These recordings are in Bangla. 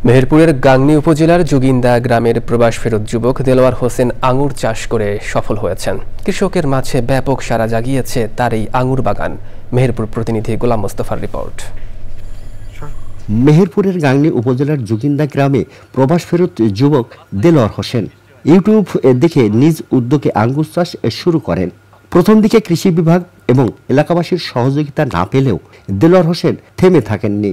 মেহেরপুরের গাংনী উপজেলার জুগিন্দা গ্রামের প্রবাস ফেরত যুবক দেলোয়ার হোসেন আঙুর চাষ করে সফল হয়েছেন। কৃষকের মাঝে ব্যাপক সাড়া জাগিয়েছে তার এই আঙুর বাগান। মেহেরপুর প্রতিনিধি গোলাম মোস্তফার রিপোর্ট। মেহেরপুরের গাংনী উপজেলার জুগিন্দা গ্রামে প্রবাস ফেরত যুবক দেলোয়ার হোসেন ইউটিউব দেখে নিজ উদ্যোগে আঙ্গুর চাষ শুরু করেন। প্রথম দিকে কৃষি বিভাগ এবং এলাকাবাসীর সহযোগিতা না পেলেও দেলোয়ার হোসেন থেমে থাকেননি।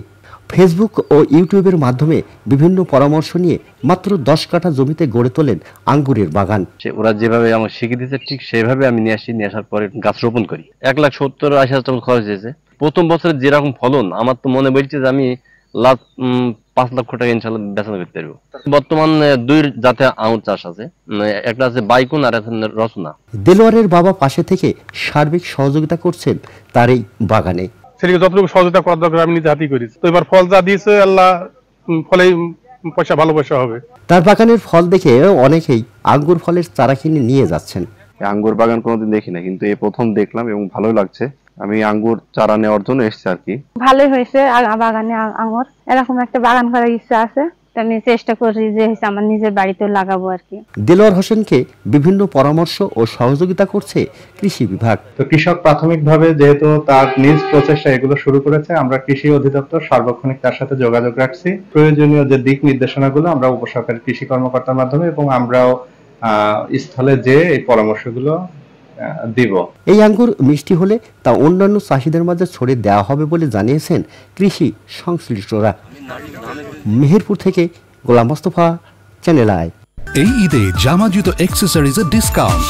ফেসবুক ও ইউটিউবের মাধ্যমে বিভিন্ন পরামর্শ নিয়ে মাত্র 10 কাঠা জমিতে গড়ে তোলেন আঙ্গুরের বাগান। ওরা যেভাবে আমাকে শিখিয়ে দিয়েছে ঠিক সেভাবে আমি নিয়ে আসার পরে গাছ রোপণ করি। 1,70,80,000 টাকা খরচ হয়েছে। প্রথম বছরে যেরকম ফলন আমার তো মনে বলছে যে আমি 5 লক্ষ টাকা ইনশাল্লাহ বেচা করতে পারবো। বর্তমান 2 জাতের আঙুর চাষ আছে, একটা আছে বাইকুন আর একটা রচনা। দেলোয়ারের বাবা পাশে থেকে সার্বিক সহযোগিতা করছেন তার এই বাগানে। ছেলেকে যতটুকু সহযোগিতা করার দরকার আমি নিজে হাতেই করেছি। তো এবার ফল যা দিয়েছে আল্লাহ, ফলে ভালো পয়সা হবে। তার বাগানের ফল দেখে অনেকেই আঙ্গুর ফলের চারা কিনে নিয়ে যাচ্ছেন। আঙ্গুর বাগান কোনোদিন দেখি না, কিন্তু এই প্রথম দেখলাম এবং ভালোই লাগছে। আমি আঙ্গুর চারা নেওয়ার জন্য এসেছি আর কি। ভালোই হয়েছে বাগানে আঙ্গুর। এরকম একটা বাগান করার ইচ্ছা আছে, আমি চেষ্টা করি যে আমার নিজের বাড়িতেও লাগাবো আর কি। দেলোয়ার হোসেনকে বিভিন্ন পরামর্শ ও সহযোগিতা করছে কৃষি বিভাগ। তো কৃষক প্রাথমিকভাবে যেহেতু তার নিজ প্রচেষ্টা এগুলো শুরু করেছে, আমরা কৃষি অধিদপ্তর সার্বক্ষণিক তার সাথে যোগাযোগ রাখছি। প্রয়োজনীয় যে দিক নির্দেশনাগুলো আমরা উপসরকারি কৃষি কর্মকর্তার মাধ্যমে এবং আমরাও স্থলে যে এই পরামর্শগুলো দিব। এই আঙ্গুর মিষ্টি হলে তা অন্যান্য চাষিদের মাঝে ছড়িয়ে দেওয়া হবে বলে জানিয়েছেন কৃষি সংশ্লিষ্টরা। মেহেরপুর থেকে গোলাম মোস্তফা, চ্যানেল আই। এই ঈদে জামা জুতো অ্যাক্সেসরিজের ডিসকাউন্ট।